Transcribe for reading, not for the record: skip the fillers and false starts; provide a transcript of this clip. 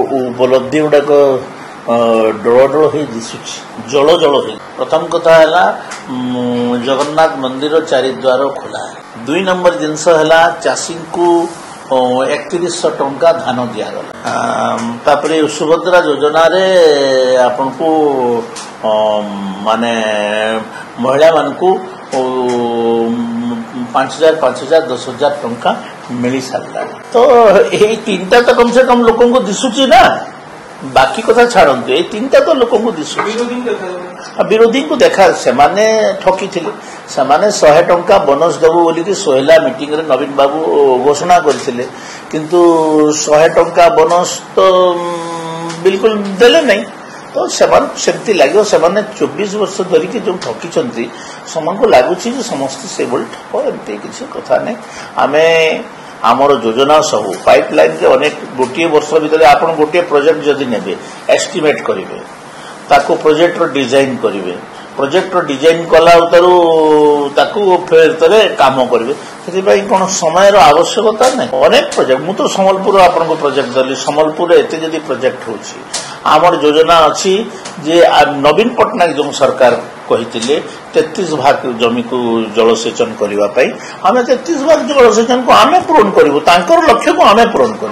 उपलब्धि गुड़ाक डल डल हो दिशुच जल जल हो। प्रथम कथा है जगन्नाथ मंदिर चारिद्वार खोला है। 2 नंबर जिनस है चाषी को 3100 टंका धान दिगला। सुभद्रा योजना रे आपन को माने महिला मान को 5000 5000 10,000 टंका मिल सारा। तो ये 3टा तो कम से कम लोक दिशुची ना। बाकी कथा छाड़ते ये 3टा तो लोक दिशु। विरोधी को देखा से माने ठकी थिले से माने 100 टंका बोनस देबो बोली कि सोहेला मीटिंग रे नवीन बाबू घोषणा करथिले किंतु 100 टंका बोनस तो बिल्कुल देले नहीं। तो सेमती लगे से 24 वर्ष धरिकी जो ठकी को लगुच समस्त से ठक एमती किसी कथा नहीं। आम आमर योजना सब पाइपलाइन रे अनेक गोटे वर्ष भीतर आप गोटे प्रोजेक्ट जदि ने एस्टिमेट करेंगे ताको प्रोजेक्ट डिजाइन करेंगे प्रोजेक्ट डिजाइन कला फिर काम करेंगे से कौन समय आवश्यकता नहीं। अनेक प्रोजेक्ट मुझे संबलपुर आपको प्रोजेक्ट देली संबलपुर एत जदि प्रोजेक्ट होमर योजना अच्छी जे नवीन पट्टनायक जो सरकार कही 33 भाग जमी को जलसेचन करने आम 33 भाग जलसेचन को आम पूरण करूँ लक्ष्य को आम पूरण करूँ।